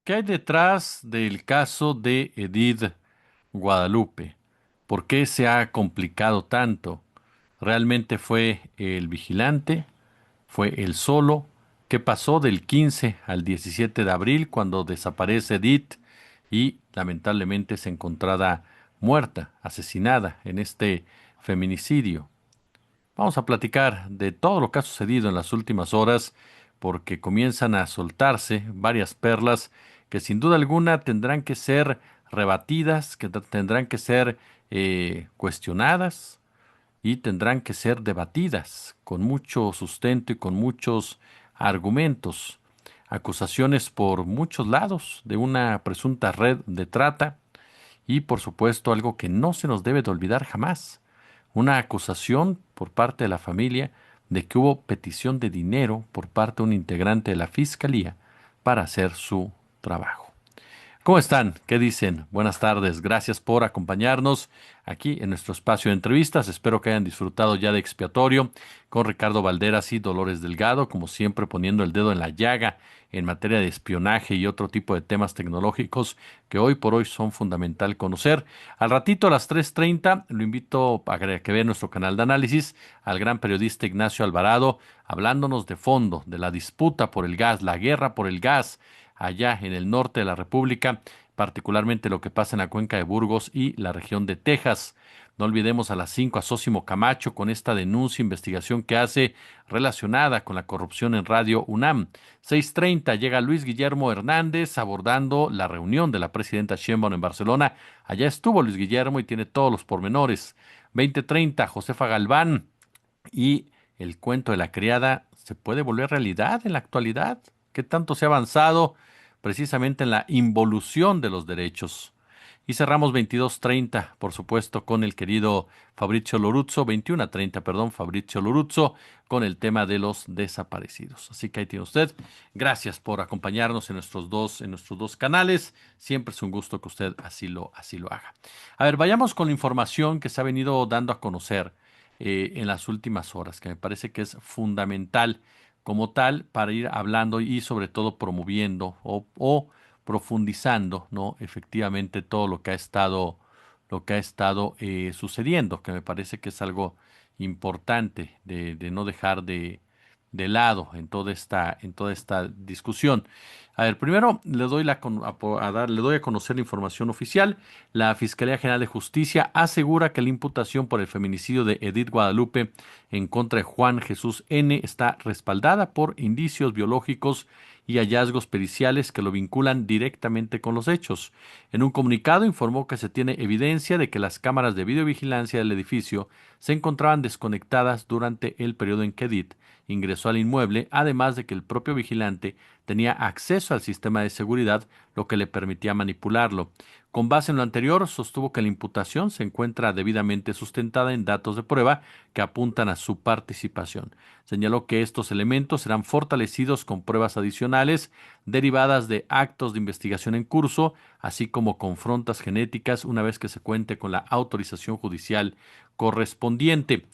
¿Qué hay detrás del caso de Edith Guadalupe? ¿Por qué se ha complicado tanto? ¿Realmente fue el vigilante? ¿Fue él solo? ¿Qué pasó del 15 al 17 de abril cuando desaparece Edith y lamentablemente es encontrada muerta, asesinada en este feminicidio? Vamos a platicar de todo lo que ha sucedido en las últimas horas porque comienzan a soltarse varias perlas que sin duda alguna tendrán que ser rebatidas, que tendrán que ser cuestionadas y tendrán que ser debatidas con mucho sustento y con muchos argumentos. Acusaciones por muchos lados de una presunta red de trata y por supuesto algo que no se nos debe de olvidar jamás, una acusación por parte de la familia de que hubo petición de dinero por parte de un integrante de la fiscalía para hacer su trabajo. ¿Cómo están? ¿Qué dicen? Buenas tardes. Gracias por acompañarnos aquí en nuestro espacio de entrevistas. Espero que hayan disfrutado ya de Expiatorio con Ricardo Valderas y Dolores Delgado, como siempre poniendo el dedo en la llaga en materia de espionaje y otro tipo de temas tecnológicos que hoy por hoy son fundamental conocer. Al ratito a las 3:30 lo invito a que vea nuestro canal de análisis al gran periodista Ignacio Alvarado hablándonos de fondo de la disputa por el gas, la guerra por el gas allá en el norte de la República, particularmente lo que pasa en la cuenca de Burgos y la región de Texas. No olvidemos a las 5 a Sósimo Camacho con esta denuncia, investigación que hace relacionada con la corrupción en Radio UNAM. 6:30 llega Luis Guillermo Hernández abordando la reunión de la presidenta Sheinbaum en Barcelona. Allá estuvo Luis Guillermo y tiene todos los pormenores. 20:30 Josefa Galván y el cuento de la criada se puede volver realidad en la actualidad. ¿Qué tanto se ha avanzado precisamente en la involución de los derechos? Y cerramos 22:30, por supuesto, con el querido Fabrizio Loruzzo, 21:30, perdón, Fabrizio Loruzzo, con el tema de los desaparecidos. Así que ahí tiene usted. Gracias por acompañarnos en nuestros dos canales. Siempre es un gusto que usted así lo haga. A ver, vayamos con la información que se ha venido dando a conocer en las últimas horas, que me parece que es fundamental como tal para ir hablando y sobre todo promoviendo o profundizando, ¿no? Efectivamente todo lo que ha estado sucediendo, que me parece que es algo importante de no dejar de lado en toda esta discusión. A ver, primero le doy le doy a conocer la información oficial. La Fiscalía General de Justicia asegura que la imputación por el feminicidio de Edith Guadalupe en contra de Juan Jesús N. está respaldada por indicios biológicos y hallazgos periciales que lo vinculan directamente con los hechos. En un comunicado informó que se tiene evidencia de que las cámaras de videovigilancia del edificio se encontraban desconectadas durante el periodo en que Edith ingresó al inmueble, además de que el propio vigilante tenía acceso al sistema de seguridad, lo que le permitía manipularlo. Con base en lo anterior, sostuvo que la imputación se encuentra debidamente sustentada en datos de prueba que apuntan a su participación. Señaló que estos elementos serán fortalecidos con pruebas adicionales derivadas de actos de investigación en curso, así como confrontas genéticas una vez que se cuente con la autorización judicial correspondiente.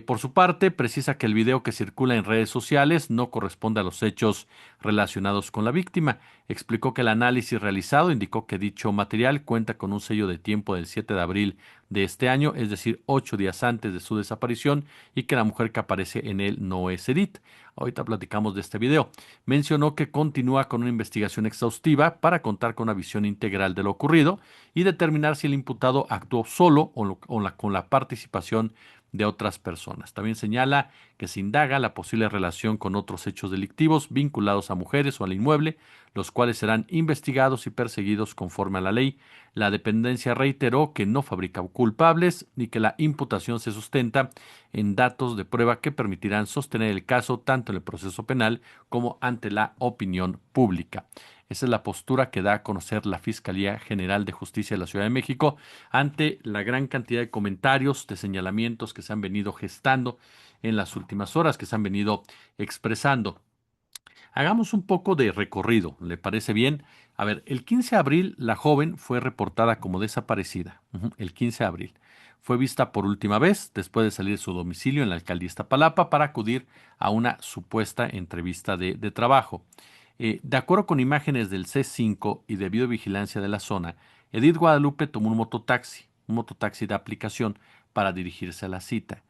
Por su parte, precisa que el video que circula en redes sociales no corresponde a los hechos relacionados con la víctima. Explicó que el análisis realizado indicó que dicho material cuenta con un sello de tiempo del 7 de abril de este año, es decir, 8 días antes de su desaparición, y que la mujer que aparece en él no es Edith. Ahorita platicamos de este video. Mencionó que continúa con una investigación exhaustiva para contar con una visión integral de lo ocurrido y determinar si el imputado actuó solo con la participación de otras personas. También señala que se indaga la posible relación con otros hechos delictivos vinculados a mujeres o al inmueble, los cuales serán investigados y perseguidos conforme a la ley. La dependencia reiteró que no fabrica culpables ni que la imputación se sustenta en datos de prueba que permitirán sostener el caso tanto en el proceso penal como ante la opinión pública. Esa es la postura que da a conocer la Fiscalía General de Justicia de la Ciudad de México ante la gran cantidad de comentarios, de señalamientos que se han venido gestando en las últimas horas, que se han venido expresando. Hagamos un poco de recorrido, ¿le parece bien? A ver, el 15 de abril la joven fue reportada como desaparecida. El 15 de abril. Fue vista por última vez después de salir de su domicilio en la alcaldía Iztapalapa para acudir a una supuesta entrevista de trabajo. De acuerdo con imágenes del C5 y de videovigilancia de la zona, Edith Guadalupe tomó un mototaxi de aplicación para dirigirse a la cita.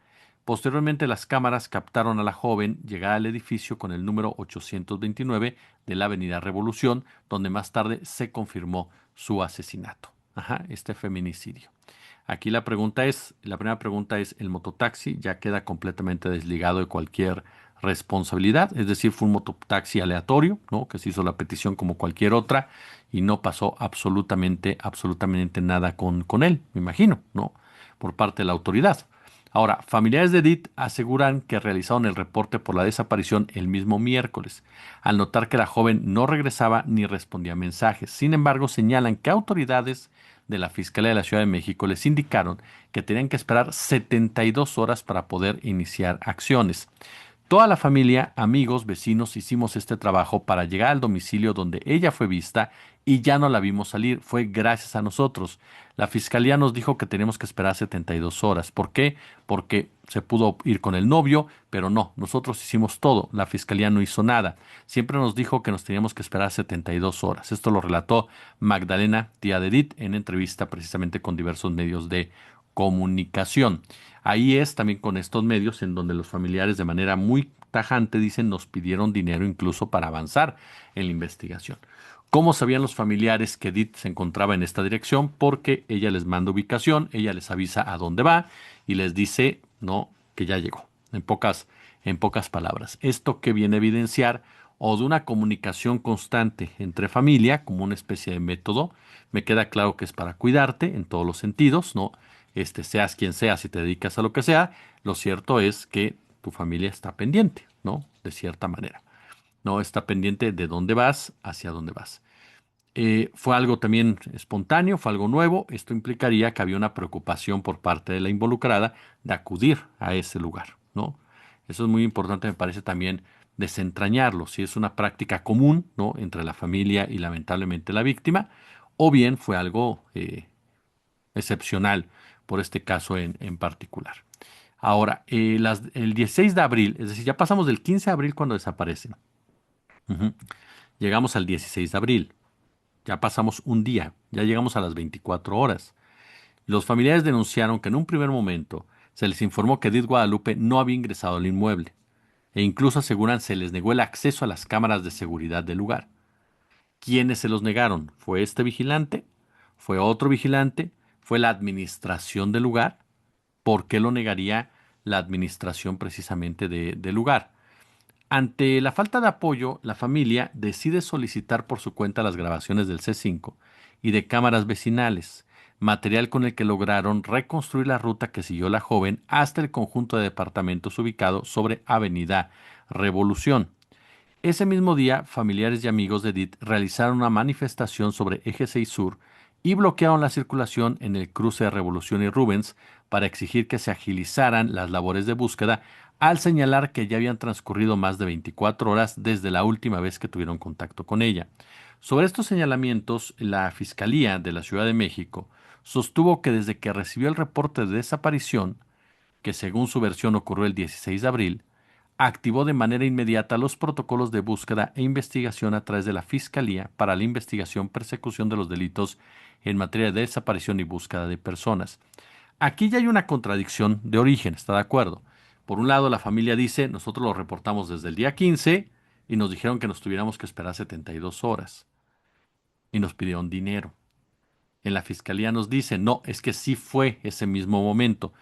Posteriormente, las cámaras captaron a la joven llegar al edificio con el número 829 de la Avenida Revolución, donde más tarde se confirmó su asesinato. Ajá, este feminicidio. Aquí la primera pregunta es, ¿el mototaxi ya queda completamente desligado de cualquier responsabilidad? Es decir, fue un mototaxi aleatorio, ¿no? Que se hizo la petición como cualquier otra y no pasó absolutamente nada con él, me imagino, ¿no? Por parte de la autoridad. Ahora, familiares de Edith aseguran que realizaron el reporte por la desaparición el mismo miércoles, al notar que la joven no regresaba ni respondía mensajes. Sin embargo, señalan que autoridades de la Fiscalía de la Ciudad de México les indicaron que tenían que esperar 72 horas para poder iniciar acciones. Toda la familia, amigos, vecinos hicimos este trabajo para llegar al domicilio donde ella fue vista y ya no la vimos salir. Fue gracias a nosotros. La fiscalía nos dijo que tenemos que esperar 72 horas. ¿Por qué? Porque se pudo ir con el novio, pero no, nosotros hicimos todo. La fiscalía no hizo nada. Siempre nos dijo que nos teníamos que esperar 72 horas. Esto lo relató Magdalena, tía de Edith, en entrevista precisamente con diversos medios de comunicación. Ahí es también con estos medios en donde los familiares de manera muy tajante dicen nos pidieron dinero incluso para avanzar en la investigación. ¿Cómo sabían los familiares que Edith se encontraba en esta dirección? Porque ella les manda ubicación, ella les avisa a dónde va y les dice, no, que ya llegó. En pocas palabras. Esto que viene a evidenciar o de una comunicación constante entre familia, como una especie de método, me queda claro que es para cuidarte en todos los sentidos, ¿no? Seas quien seas, si te dedicas a lo que sea, lo cierto es que tu familia está pendiente, ¿no? De cierta manera. No está pendiente de dónde vas, hacia dónde vas. Fue algo también espontáneo, fue algo nuevo. Esto implicaría que había una preocupación por parte de la involucrada de acudir a ese lugar, ¿no? Eso es muy importante, me parece también desentrañarlo, si es una práctica común, ¿no? Entre la familia y lamentablemente la víctima, o bien fue algo excepcional por este caso en particular. Ahora, el 16 de abril, es decir, ya pasamos del 15 de abril cuando desaparecen. Ujú. Llegamos al 16 de abril. Ya pasamos un día, ya llegamos a las 24 horas. Los familiares denunciaron que en un primer momento se les informó que Edith Guadalupe no había ingresado al inmueble e incluso aseguran se les negó el acceso a las cámaras de seguridad del lugar. ¿Quiénes se los negaron? ¿Fue este vigilante? ¿Fue otro vigilante? ¿Fue la administración del lugar? ¿Por qué lo negaría la administración precisamente del lugar? Ante la falta de apoyo, la familia decide solicitar por su cuenta las grabaciones del C5 y de cámaras vecinales, material con el que lograron reconstruir la ruta que siguió la joven hasta el conjunto de departamentos ubicado sobre Avenida Revolución. Ese mismo día, familiares y amigos de Edith realizaron una manifestación sobre Eje 6 Sur y bloquearon la circulación en el cruce de Revolución y Rubens para exigir que se agilizaran las labores de búsqueda al señalar que ya habían transcurrido más de 24 horas desde la última vez que tuvieron contacto con ella. Sobre estos señalamientos, la Fiscalía de la Ciudad de México sostuvo que desde que recibió el reporte de desaparición, que según su versión ocurrió el 16 de abril, activó de manera inmediata los protocolos de búsqueda e investigación a través de la Fiscalía para la investigación, persecución de los delitos en materia de desaparición y búsqueda de personas. Aquí ya hay una contradicción de origen, ¿está de acuerdo? Por un lado, la familia dice, nosotros lo reportamos desde el día 15 y nos dijeron que nos tuviéramos que esperar 72 horas y nos pidieron dinero. En la Fiscalía nos dice, no, es que sí fue ese mismo momento.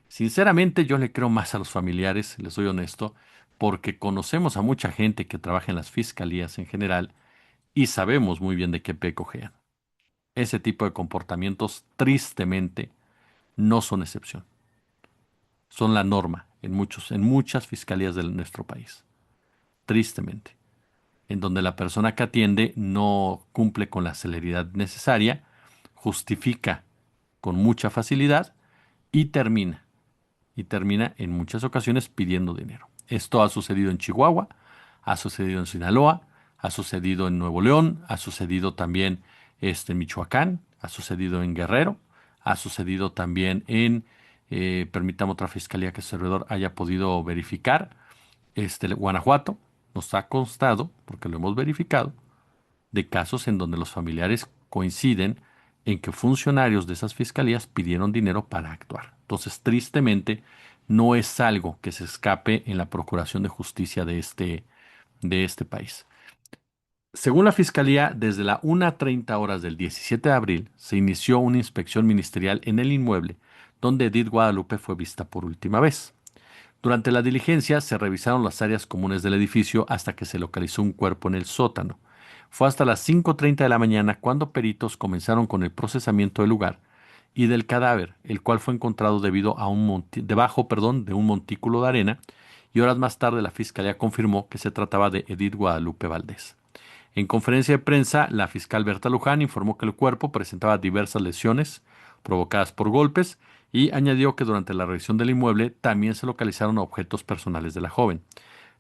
Sinceramente, yo le creo más a los familiares, les soy honesto, porque conocemos a mucha gente que trabaja en las fiscalías en general y sabemos muy bien de qué pie cojean. Ese tipo de comportamientos, tristemente, no son excepción. Son la norma en muchas fiscalías de nuestro país. Tristemente. En donde la persona que atiende no cumple con la celeridad necesaria, justifica con mucha facilidad y termina en muchas ocasiones pidiendo dinero. Esto ha sucedido en Chihuahua, ha sucedido en Sinaloa, ha sucedido en Nuevo León, ha sucedido también en Michoacán, ha sucedido en Guerrero, ha sucedido también en, permítame otra fiscalía que el servidor haya podido verificar, Guanajuato, Nos ha constado, porque lo hemos verificado, de casos en donde los familiares coinciden en que funcionarios de esas fiscalías pidieron dinero para actuar. Entonces, tristemente, no es algo que se escape en la Procuración de Justicia de este país. Según la Fiscalía, desde la 1:30 del 17 de abril se inició una inspección ministerial en el inmueble donde Edith Guadalupe fue vista por última vez. Durante la diligencia se revisaron las áreas comunes del edificio hasta que se localizó un cuerpo en el sótano. Fue hasta las 5:30 de la mañana cuando peritos comenzaron con el procesamiento del lugar y del cadáver, el cual fue encontrado debajo, de un montículo de arena, y horas más tarde la fiscalía confirmó que se trataba de Edith Guadalupe Valdés. En conferencia de prensa, la fiscal Berta Luján informó que el cuerpo presentaba diversas lesiones provocadas por golpes y añadió que durante la revisión del inmueble también se localizaron objetos personales de la joven.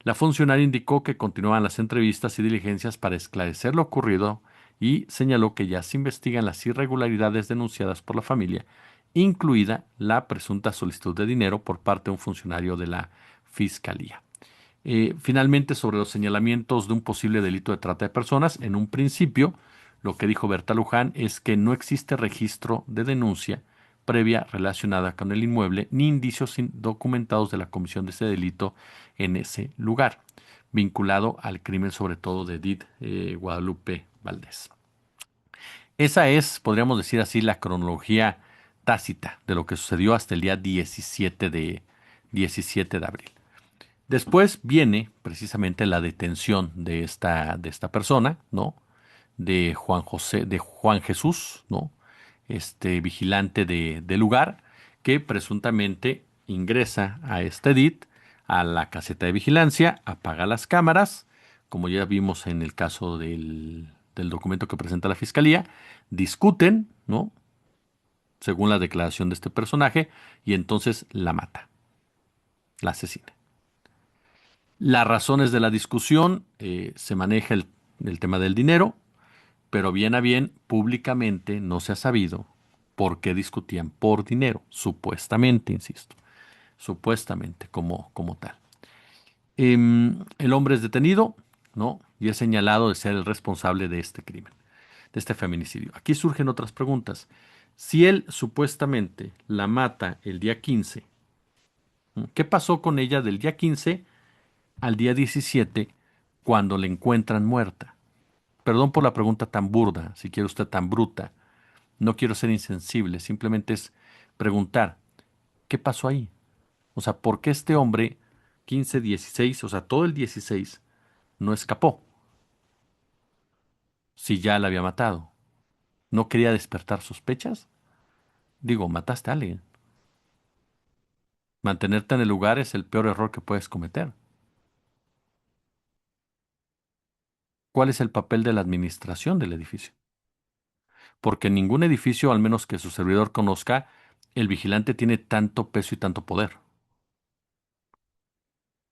La funcionaria indicó que continuaban las entrevistas y diligencias para esclarecer lo ocurrido y señaló que ya se investigan las irregularidades denunciadas por la familia, incluida la presunta solicitud de dinero por parte de un funcionario de la fiscalía. Finalmente, sobre los señalamientos de un posible delito de trata de personas, en un principio, lo que dijo Berta Luján es que no existe registro de denuncia previa relacionada con el inmueble ni indicios documentados de la comisión de ese delito en ese lugar, vinculado al crimen sobre todo de Edith Guadalupe Valdés. Esa es, podríamos decir así, la cronología tácita de lo que sucedió hasta el día 17 de abril. Después viene precisamente la detención de esta persona, ¿no? De Juan José, de Juan Jesús, ¿no? Este vigilante del lugar, que presuntamente ingresa a este Edit, a la caseta de vigilancia, apaga las cámaras, como ya vimos en el caso del documento que presenta la fiscalía, discuten, ¿no? Según la declaración de este personaje, y entonces la mata, la asesina. Las razones de la discusión, se maneja el tema del dinero, pero bien a bien, públicamente no se ha sabido por qué discutían por dinero, supuestamente, insisto, supuestamente como tal. El hombre es detenido, ¿no? Y es señalado de ser el responsable de este crimen, de este feminicidio. Aquí surgen otras preguntas. Si él supuestamente la mata el día 15, ¿no? ¿Qué pasó con ella del día 15 al día 17 cuando le encuentran muerta? Perdón por la pregunta tan burda, si quiere usted tan bruta. No quiero ser insensible, simplemente es preguntar, ¿qué pasó ahí? O sea, ¿por qué este hombre 15, 16, o sea, todo el 16, no escapó si ya la había matado? ¿No quería despertar sospechas? Digo, mataste a alguien. Mantenerte en el lugar es el peor error que puedes cometer. ¿Cuál es el papel de la administración del edificio? Porque en ningún edificio, al menos que su servidor conozca, el vigilante tiene tanto peso y tanto poder.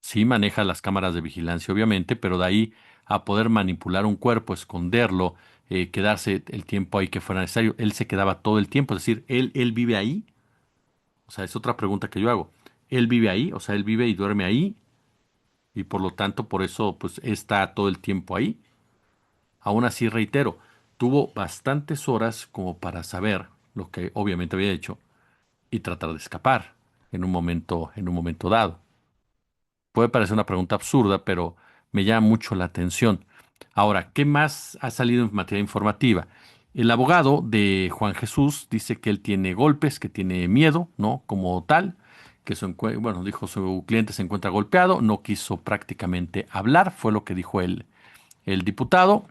Sí maneja las cámaras de vigilancia, obviamente, pero de ahí a poder manipular un cuerpo, esconderlo, quedarse el tiempo ahí que fuera necesario. Él se quedaba todo el tiempo, es decir, él vive ahí. O sea, es otra pregunta que yo hago. Él vive ahí, o sea, él vive y duerme ahí, y por lo tanto, por eso, pues está todo el tiempo ahí. Aún así, reitero, tuvo bastantes horas como para saber lo que obviamente había hecho y tratar de escapar en un momento dado. Puede parecer una pregunta absurda, pero me llama mucho la atención. Ahora, ¿qué más ha salido en materia informativa? El abogado de Juan Jesús dice que él tiene golpes, que tiene miedo, ¿no? Como tal, que bueno, dijo su cliente se encuentra golpeado, no quiso prácticamente hablar, fue lo que dijo el diputado.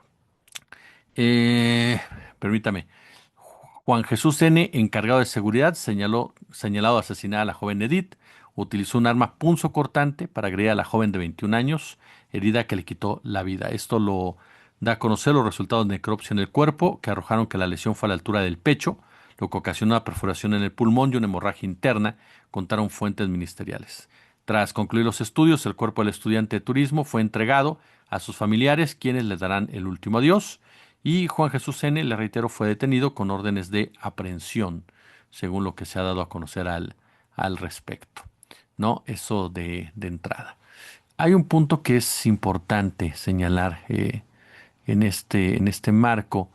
Eh, Permítame. Juan Jesús N., encargado de seguridad, señalado de asesinar a la joven Edith, utilizó un arma punzocortante para agredir a la joven de 21 años, herida que le quitó la vida. Esto lo da a conocer los resultados de necropsia en el cuerpo, que arrojaron que la lesión fue a la altura del pecho, lo que ocasionó una perforación en el pulmón y una hemorragia interna, contaron fuentes ministeriales. Tras concluir los estudios, el cuerpo del estudiante de turismo fue entregado a sus familiares, quienes le darán el último adiós. Y Juan Jesús N., le reitero, fue detenido con órdenes de aprehensión, según lo que se ha dado a conocer al respecto. ¿No? Eso de entrada. hay un punto que es importante señalar en este marco.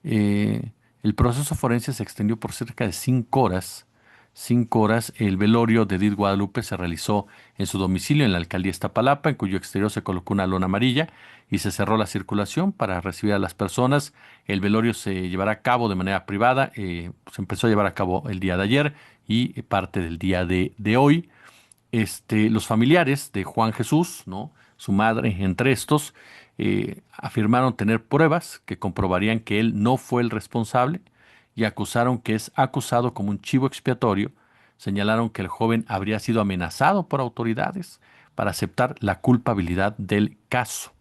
Eh, el proceso forense se extendió por cerca de 5 horas. 5 horas. El velorio de Edith Guadalupe se realizó en su domicilio en la alcaldía Iztapalapa, en cuyo exterior se colocó una lona amarilla y se cerró la circulación para recibir a las personas. El velorio se llevará a cabo de manera privada. Se empezó a llevar a cabo el día de ayer y parte del día de hoy. Los familiares de Juan Jesús, ¿no? Su madre, entre estos, afirmaron tener pruebas que comprobarían que él no fue el responsable y acusaron que es acusado como un chivo expiatorio. Señalaron que el joven habría sido amenazado por autoridades para aceptar la culpabilidad del caso.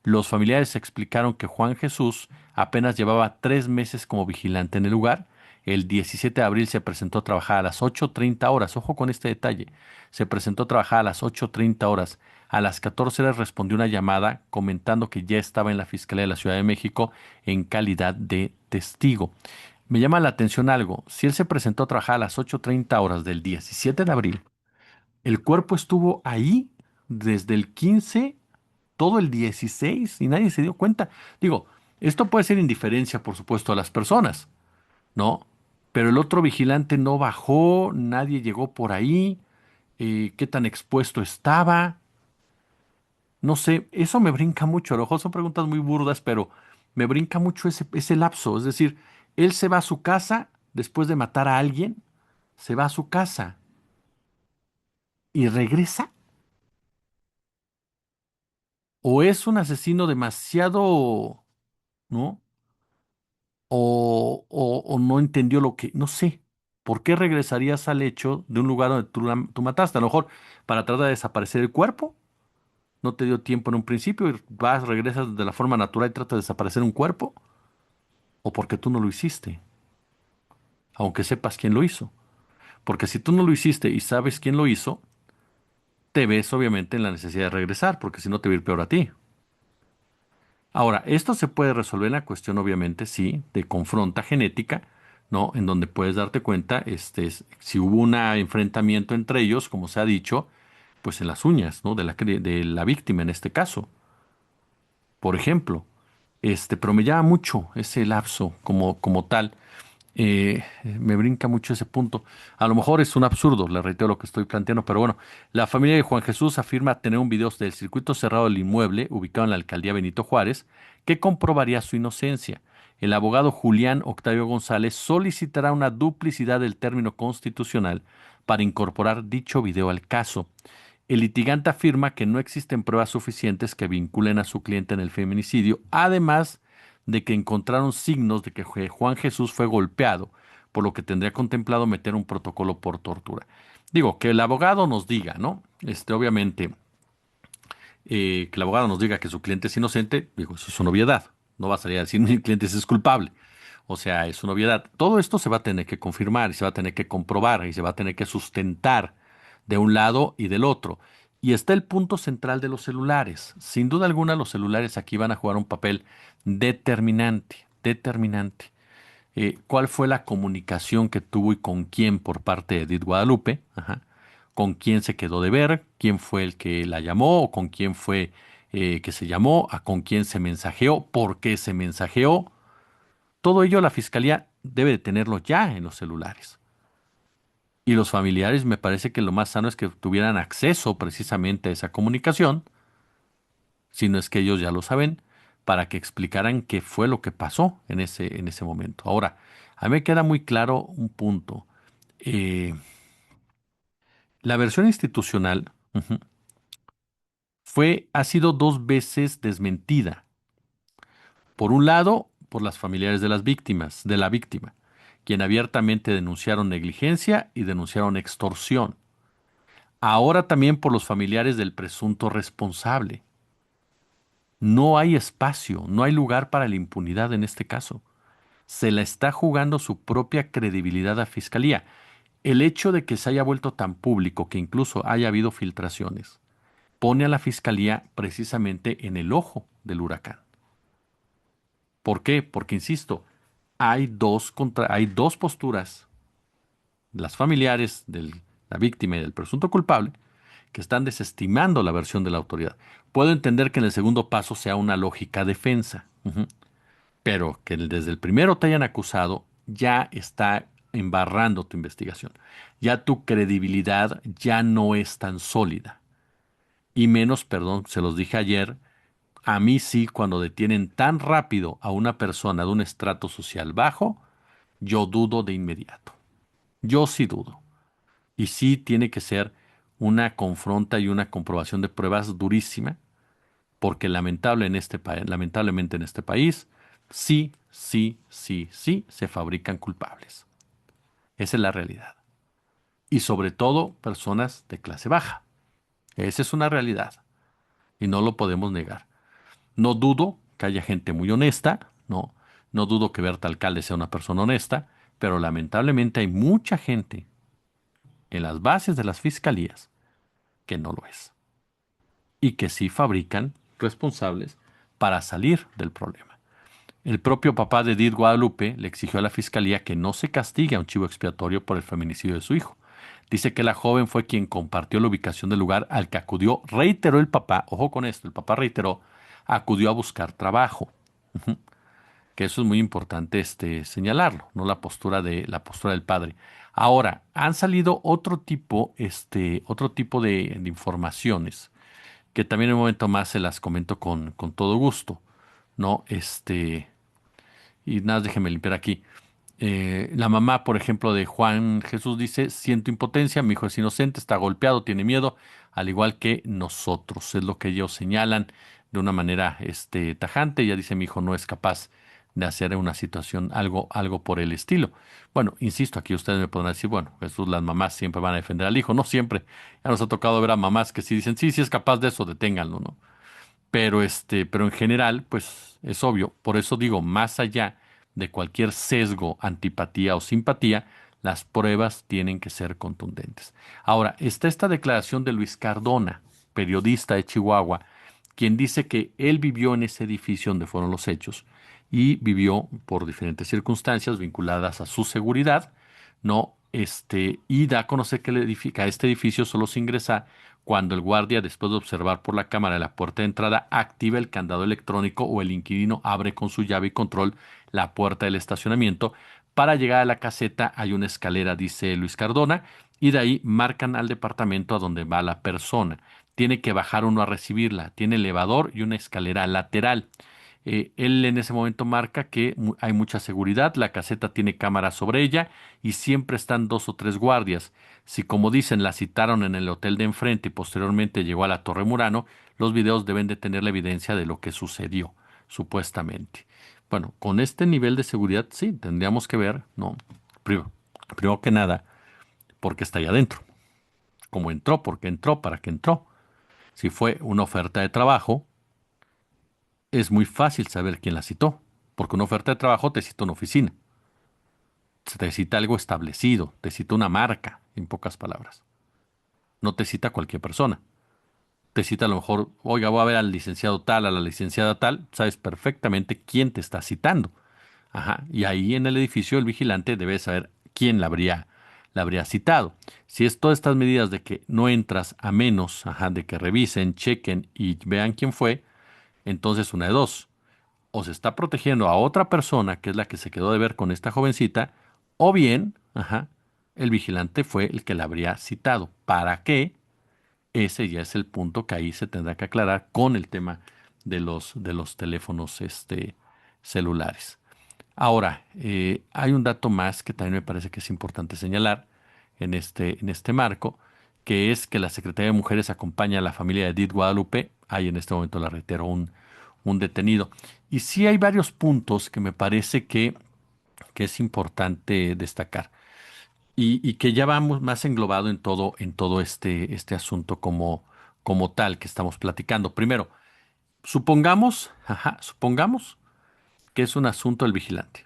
Los familiares explicaron que Juan Jesús apenas llevaba 3 meses como vigilante en el lugar. El 17 de abril se presentó a trabajar a las 8:30 horas. Ojo con este detalle. Se presentó a trabajar a las 8:30 horas. A las 14 horas respondió una llamada comentando que ya estaba en la Fiscalía de la Ciudad de México en calidad de testigo. Me llama la atención algo. Si él se presentó a trabajar a las 8:30 horas del 17 de abril, el cuerpo estuvo ahí desde el 15 todo el 16 y nadie se dio cuenta. Digo, esto puede ser indiferencia, por supuesto, a las personas, ¿no? Pero el otro vigilante no bajó, nadie llegó por ahí, qué tan expuesto estaba, no sé, eso me brinca mucho. A lo mejor son preguntas muy burdas, pero me brinca mucho ese lapso. Es decir, él se va a su casa después de matar a alguien, se va a su casa y regresa. ¿O es un asesino demasiado, ¿no? O no entendió lo que, no sé, ¿por qué regresarías al hecho de un lugar donde tú mataste? A lo mejor para tratar de desaparecer el cuerpo, no te dio tiempo en un principio y vas, regresas de la forma natural y tratas de desaparecer un cuerpo, o porque tú no lo hiciste, aunque sepas quién lo hizo. Porque si tú no lo hiciste y sabes quién lo hizo, te ves obviamente en la necesidad de regresar, porque si no te va a ir peor a ti. Ahora, esto se puede resolver en la cuestión, obviamente, sí, de confronta genética, ¿no? En donde puedes darte cuenta, si hubo un enfrentamiento entre ellos, como se ha dicho, pues en las uñas, ¿no? De la víctima en este caso, por ejemplo. Pero me llama mucho ese lapso como tal. Me brinca mucho ese punto. A lo mejor es un absurdo, le reitero lo que estoy planteando, pero bueno, la familia de Juan Jesús afirma tener un video del circuito cerrado del inmueble ubicado en la alcaldía Benito Juárez que comprobaría su inocencia. El abogado Julián Octavio González solicitará una duplicidad del término constitucional para incorporar dicho video al caso. El litigante afirma que no existen pruebas suficientes que vinculen a su cliente en el feminicidio, además de que encontraron signos de que Juan Jesús fue golpeado, por lo que tendría contemplado meter un protocolo por tortura. Digo, que el abogado nos diga, ¿no? Obviamente, que el abogado nos diga que su cliente es inocente, digo, eso es una obviedad. No va a salir a decir mi cliente es culpable. O sea, es una obviedad. Todo esto se va a tener que confirmar y se va a tener que comprobar y se va a tener que sustentar de un lado y del otro. Y está el punto central de los celulares. Sin duda alguna, los celulares aquí van a jugar un papel determinante, determinante. ¿Cuál fue la comunicación que tuvo y con quién por parte de Edith Guadalupe? Ajá. ¿Con quién se quedó de ver? ¿Quién fue el que la llamó? ¿O con quién fue que se llamó? ¿A con quién se mensajeó? ¿Por qué se mensajeó? Todo ello la fiscalía debe de tenerlo ya en los celulares. Y los familiares me parece que lo más sano es que tuvieran acceso precisamente a esa comunicación, si no es que ellos ya lo saben, para que explicaran qué fue lo que pasó en ese momento. Ahora, a mí me queda muy claro un punto. Eh, la versión institucional ha sido 2 veces desmentida. Por un lado, por las familiares de las víctimas, de la víctima, quien abiertamente denunciaron negligencia y denunciaron extorsión. Ahora también por los familiares del presunto responsable. No hay espacio, no hay lugar para la impunidad en este caso. Se la está jugando su propia credibilidad a Fiscalía. El hecho de que se haya vuelto tan público, que incluso haya habido filtraciones, pone a la Fiscalía precisamente en el ojo del huracán. ¿Por qué? Porque, insisto, hay dos posturas, las familiares de la víctima y del presunto culpable, que están desestimando la versión de la autoridad. Puedo entender que en el segundo paso sea una lógica defensa, pero que desde el primero te hayan acusado ya está embarrando tu investigación. Ya tu credibilidad ya no es tan sólida. Y menos, perdón, se los dije ayer, a mí sí, cuando detienen tan rápido a una persona de un estrato social bajo, yo dudo de inmediato. Yo sí dudo. Y sí tiene que ser una confronta y una comprobación de pruebas durísima, porque lamentablemente en este país, sí, sí, sí, sí se fabrican culpables. Esa es la realidad. Y sobre todo personas de clase baja. Esa es una realidad y no lo podemos negar. No dudo que haya gente muy honesta, no, no dudo que Berta Alcalde sea una persona honesta, pero lamentablemente hay mucha gente en las bases de las fiscalías que no lo es y que sí fabrican responsables para salir del problema. El propio papá de Edith Guadalupe le exigió a la fiscalía que no se castigue a un chivo expiatorio por el feminicidio de su hijo. Dice que la joven fue quien compartió la ubicación del lugar al que acudió, reiteró el papá, ojo con esto, el papá reiteró, acudió a buscar trabajo. Que eso es muy importante señalarlo, no la postura del padre. Ahora, han salido otro tipo de informaciones que también en un momento más se las comento con todo gusto, ¿no? Y nada, déjeme limpiar aquí. La mamá, por ejemplo, de Juan Jesús dice, siento impotencia, mi hijo es inocente, está golpeado, tiene miedo, al igual que nosotros. Es lo que ellos señalan de una manera tajante. Ella dice, mi hijo no es capaz de hacer una situación, algo por el estilo. Bueno, insisto, aquí ustedes me podrán decir, bueno, Jesús, las mamás siempre van a defender al hijo. No siempre. Ya nos ha tocado ver a mamás que sí dicen, sí, sí es capaz de eso, deténganlo, ¿no? Pero en general, pues es obvio. Por eso digo, más allá de cualquier sesgo, antipatía o simpatía, las pruebas tienen que ser contundentes. Ahora, está esta declaración de Luis Cardona, periodista de Chihuahua, quien dice que él vivió en ese edificio donde fueron los hechos y vivió por diferentes circunstancias vinculadas a su seguridad, ¿no? Y da a conocer que a este edificio solo se ingresa cuando el guardia, después de observar por la cámara de la puerta de entrada, activa el candado electrónico o el inquilino abre con su llave y control la puerta del estacionamiento. Para llegar a la caseta hay una escalera, dice Luis Cardona, y de ahí marcan al departamento a donde va la persona. Tiene que bajar uno a recibirla. Tiene elevador y una escalera lateral. Él en ese momento marca que hay mucha seguridad, la caseta tiene cámaras sobre ella y siempre están dos o tres guardias. Si, como dicen, la citaron en el hotel de enfrente y posteriormente llegó a la Torre Murano, los videos deben de tener la evidencia de lo que sucedió, supuestamente. Bueno, con este nivel de seguridad, sí, tendríamos que ver, ¿no? Primero que nada, por qué está ahí adentro. ¿Cómo entró? ¿Por qué entró? ¿Para qué entró? Si fue una oferta de trabajo, es muy fácil saber quién la citó, porque una oferta de trabajo te cita una oficina, te cita algo establecido, te cita una marca, en pocas palabras. No te cita cualquier persona. Te cita a lo mejor, oiga, voy a ver al licenciado tal, a la licenciada tal, sabes perfectamente quién te está citando. Ajá, y ahí en el edificio el vigilante debe saber quién la habría citado. Si es todas estas medidas de que no entras a menos, ajá, de que revisen, chequen y vean quién fue, entonces una de dos. O se está protegiendo a otra persona, que es la que se quedó de ver con esta jovencita, o bien, ajá, el vigilante fue el que la habría citado. ¿Para qué? Ese ya es el punto que ahí se tendrá que aclarar con el tema de los teléfonos celulares. Ahora, hay un dato más que también me parece que es importante señalar en este marco, que es que la Secretaría de Mujeres acompaña a la familia de Edith Guadalupe. Hay en este momento, la reitero, un detenido. Y sí hay varios puntos que me parece que es importante destacar y que ya vamos más englobado en todo este asunto como tal que estamos platicando. Primero, supongamos que es un asunto del vigilante.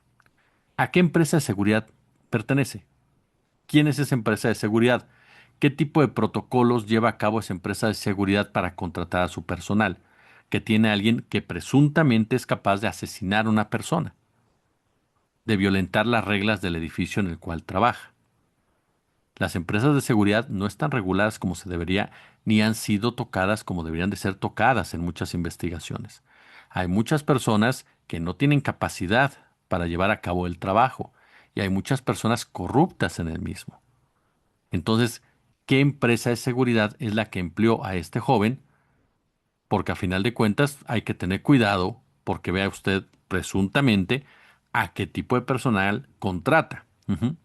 ¿A qué empresa de seguridad pertenece? ¿Quién es esa empresa de seguridad? ¿Qué tipo de protocolos lleva a cabo esa empresa de seguridad para contratar a su personal? Que tiene alguien que presuntamente es capaz de asesinar a una persona, de violentar las reglas del edificio en el cual trabaja. Las empresas de seguridad no están reguladas como se debería, ni han sido tocadas como deberían de ser tocadas en muchas investigaciones. Hay muchas personas que no tienen capacidad para llevar a cabo el trabajo y hay muchas personas corruptas en el mismo. Entonces, ¿qué empresa de seguridad es la que empleó a este joven? Porque a final de cuentas hay que tener cuidado porque vea usted presuntamente a qué tipo de personal contrata. Ujú.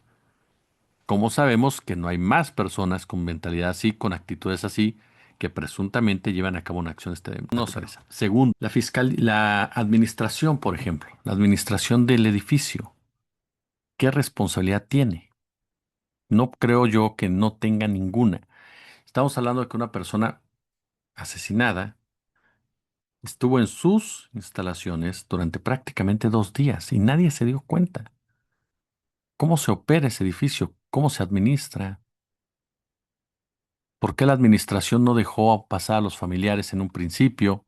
¿Cómo sabemos que no hay más personas con mentalidad así, con actitudes así, que presuntamente llevan a cabo una acción extrema? No sabes. Segundo, la administración, por ejemplo, la administración del edificio, ¿qué responsabilidad tiene? No creo yo que no tenga ninguna. Estamos hablando de que una persona asesinada estuvo en sus instalaciones durante prácticamente 2 días y nadie se dio cuenta. ¿Cómo se opera ese edificio? ¿Cómo se administra? ¿Por qué la administración no dejó pasar a los familiares en un principio?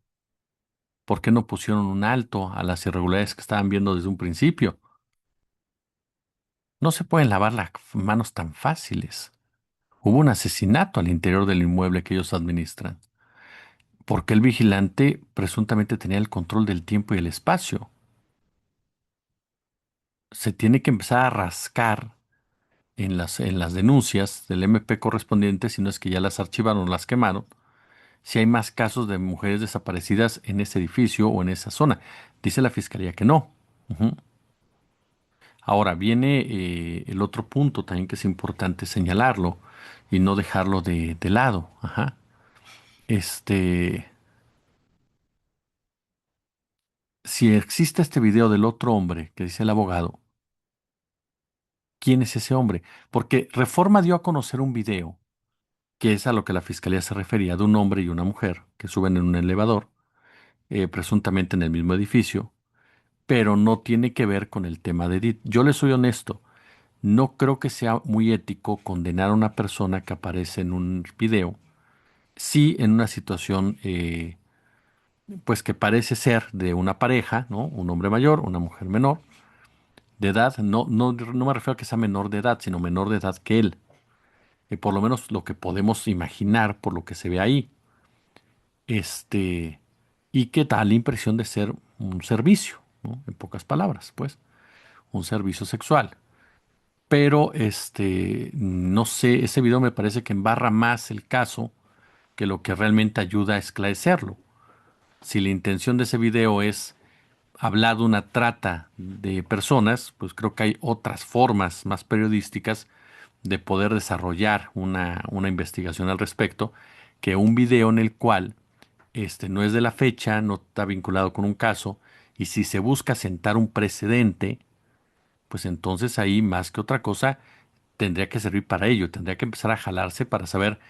¿Por qué no pusieron un alto a las irregularidades que estaban viendo desde un principio? No se pueden lavar las manos tan fáciles. Hubo un asesinato al interior del inmueble que ellos administran, porque el vigilante presuntamente tenía el control del tiempo y el espacio. Se tiene que empezar a rascar en las denuncias del MP correspondiente, si no es que ya las archivaron o las quemaron, si hay más casos de mujeres desaparecidas en ese edificio o en esa zona. Dice la fiscalía que no. Ujú. Ahora viene el otro punto también que es importante señalarlo y no dejarlo de lado. Ajá. Este, si existe este video del otro hombre que dice el abogado, ¿quién es ese hombre? Porque Reforma dio a conocer un video, que es a lo que la fiscalía se refería, de un hombre y una mujer que suben en un elevador, presuntamente en el mismo edificio, pero no tiene que ver con el tema de Edith. Yo le soy honesto, no creo que sea muy ético condenar a una persona que aparece en un video, sí en una situación, pues que parece ser de una pareja, ¿no? Un hombre mayor, una mujer menor, de edad, no me refiero a que sea menor de edad, sino menor de edad que él. Por lo menos lo que podemos imaginar por lo que se ve ahí. Y que da la impresión de ser un servicio, ¿no? En pocas palabras, pues, un servicio sexual. Pero no sé, ese video me parece que embarra más el caso que lo que realmente ayuda a esclarecerlo. Si la intención de ese video es hablar de una trata de personas, pues creo que hay otras formas más periodísticas de poder desarrollar una investigación al respecto que un video en el cual no es de la fecha, no está vinculado con un caso, y si se busca sentar un precedente, pues entonces ahí más que otra cosa tendría que servir para ello, tendría que empezar a jalarse para saber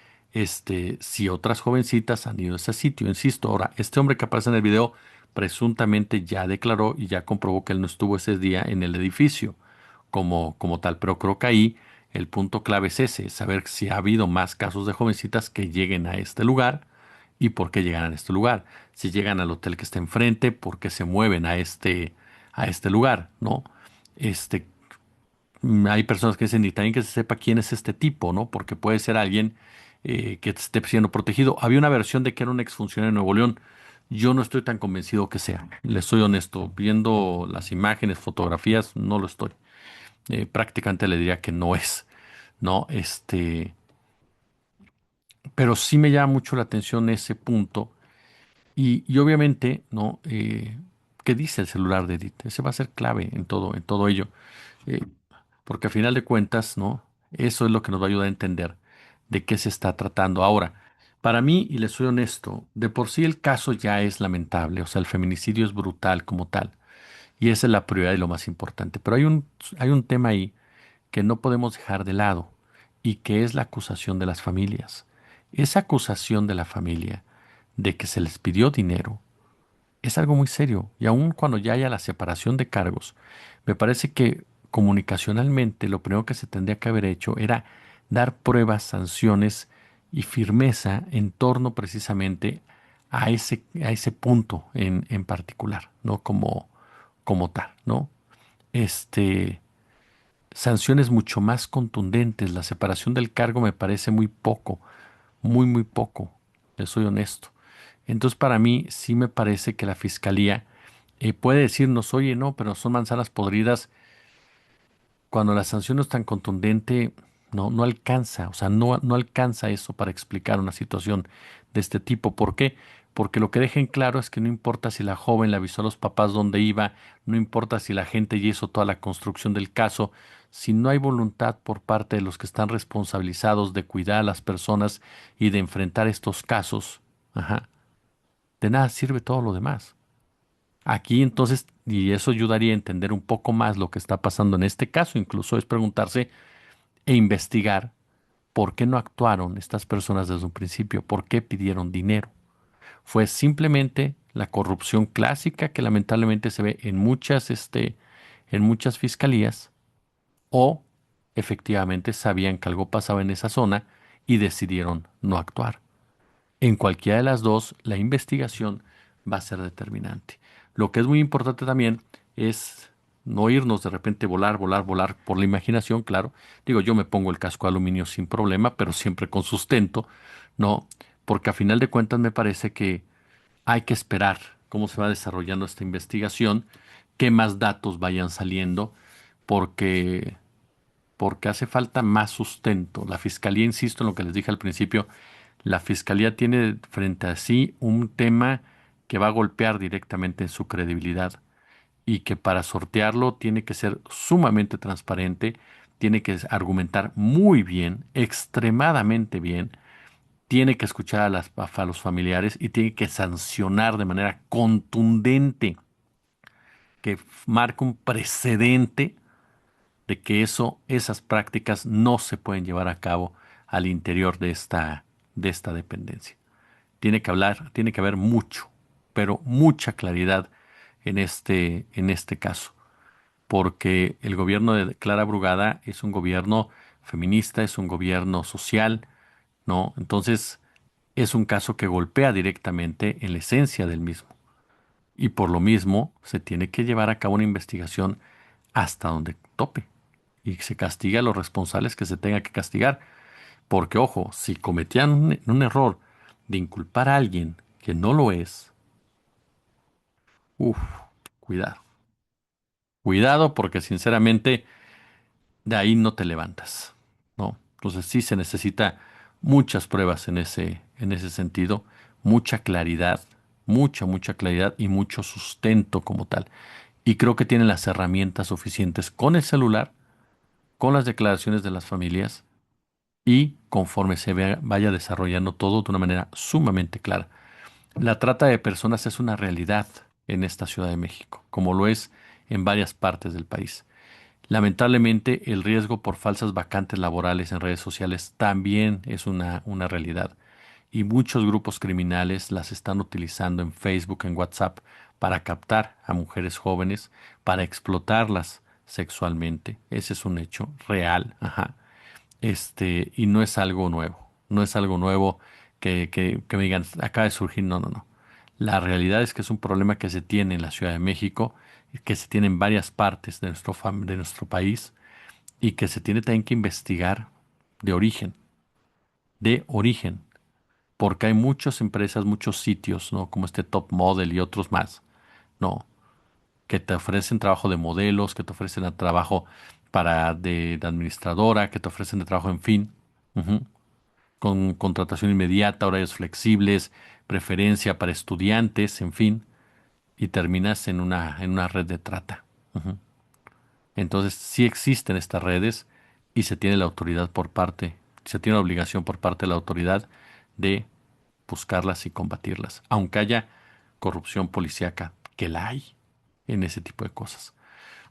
si otras jovencitas han ido a ese sitio. Insisto, ahora, este hombre que aparece en el video presuntamente ya declaró y ya comprobó que él no estuvo ese día en el edificio como tal, pero creo que ahí el punto clave es ese, saber si ha habido más casos de jovencitas que lleguen a este lugar y por qué llegan a este lugar. Si llegan al hotel que está enfrente, por qué se mueven a este lugar, ¿no? Este, hay personas que dicen, y también que se sepa quién es este tipo, ¿no? Porque puede ser alguien que esté siendo protegido. Había una versión de que era un exfuncionario de Nuevo León. Yo no estoy tan convencido que sea. Les soy honesto. Viendo las imágenes, fotografías, no lo estoy. Prácticamente le diría que no es, ¿no? Pero sí me llama mucho la atención ese punto. Y obviamente, ¿no? ¿Qué dice el celular de Edith? Ese va a ser clave en todo ello. Eh, Porque a final de cuentas, ¿no? Eso es lo que nos va a ayudar a entender de qué se está tratando. Ahora, para mí, y le soy honesto, de por sí el caso ya es lamentable, o sea, el feminicidio es brutal como tal, y esa es la prioridad y lo más importante. Pero hay un tema ahí que no podemos dejar de lado, y que es la acusación de las familias. Esa acusación de la familia de que se les pidió dinero es algo muy serio y aun cuando ya haya la separación de cargos, me parece que comunicacionalmente lo primero que se tendría que haber hecho era dar pruebas, sanciones y firmeza en torno precisamente a ese punto en particular, ¿no? Como tal, ¿no? Este, sanciones mucho más contundentes. La separación del cargo me parece muy poco, muy, muy poco, le soy honesto. Entonces, para mí sí me parece que la fiscalía puede decirnos, oye, no, pero son manzanas podridas cuando la sanción no es tan contundente, no alcanza, o sea, no alcanza eso para explicar una situación de este tipo. ¿Por qué? Porque lo que dejen claro es que no importa si la joven le avisó a los papás dónde iba, no importa si la gente ya hizo toda la construcción del caso, si no hay voluntad por parte de los que están responsabilizados de cuidar a las personas y de enfrentar estos casos, ajá, de nada sirve todo lo demás. Aquí entonces, y eso ayudaría a entender un poco más lo que está pasando en este caso, incluso es preguntarse e investigar por qué no actuaron estas personas desde un principio, por qué pidieron dinero. ¿Fue simplemente la corrupción clásica que lamentablemente se ve en muchas fiscalías, o efectivamente sabían que algo pasaba en esa zona y decidieron no actuar? En cualquiera de las dos, la investigación va a ser determinante. Lo que es muy importante también es no irnos de repente volar, volar, volar por la imaginación, claro. Digo, yo me pongo el casco de aluminio sin problema, pero siempre con sustento, ¿no? Porque a final de cuentas me parece que hay que esperar cómo se va desarrollando esta investigación, qué más datos vayan saliendo, porque hace falta más sustento. La fiscalía, insisto en lo que les dije al principio, la fiscalía tiene frente a sí un tema que va a golpear directamente en su credibilidad y que para sortearlo tiene que ser sumamente transparente, tiene que argumentar muy bien, extremadamente bien, tiene que escuchar a los familiares y tiene que sancionar de manera contundente, que marque un precedente de que esas prácticas no se pueden llevar a cabo al interior de esta dependencia. Tiene que haber mucho, pero mucha claridad en este caso, porque el gobierno de Clara Brugada es un gobierno feminista, es un gobierno social, ¿no? Entonces, es un caso que golpea directamente en la esencia del mismo. Y por lo mismo, se tiene que llevar a cabo una investigación hasta donde tope y se castiga a los responsables que se tenga que castigar. Porque, ojo, si cometían un error de inculpar a alguien que no lo es, uff, cuidado. Cuidado porque sinceramente de ahí no te levantas, ¿no? Entonces sí se necesita muchas pruebas en ese sentido, mucha claridad, mucha claridad y mucho sustento como tal. Y creo que tienen las herramientas suficientes con el celular, con las declaraciones de las familias y conforme vaya desarrollando todo de una manera sumamente clara. La trata de personas es una realidad en esta Ciudad de México, como lo es en varias partes del país. Lamentablemente, el riesgo por falsas vacantes laborales en redes sociales también es una realidad. Y muchos grupos criminales las están utilizando en Facebook, en WhatsApp, para captar a mujeres jóvenes, para explotarlas sexualmente. Ese es un hecho real, ajá. Y no es algo nuevo. No es algo nuevo que me digan, acaba de surgir. No, no, no. La realidad es que es un problema que se tiene en la Ciudad de México, que se tiene en varias partes de de nuestro país y que se tiene también que investigar de origen, de origen, porque hay muchas empresas, muchos sitios, ¿no? Como este Top Model y otros más, ¿no? Que te ofrecen trabajo de modelos, que te ofrecen trabajo de administradora, que te ofrecen de trabajo, en fin, ujú, con contratación inmediata, horarios flexibles, preferencia para estudiantes, en fin, y terminas en una red de trata. Ujú. Entonces, sí existen estas redes y se tiene la autoridad se tiene la obligación por parte de la autoridad de buscarlas y combatirlas, aunque haya corrupción policíaca, que la hay en ese tipo de cosas.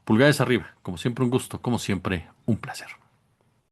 Pulgares arriba, como siempre un gusto, como siempre un placer.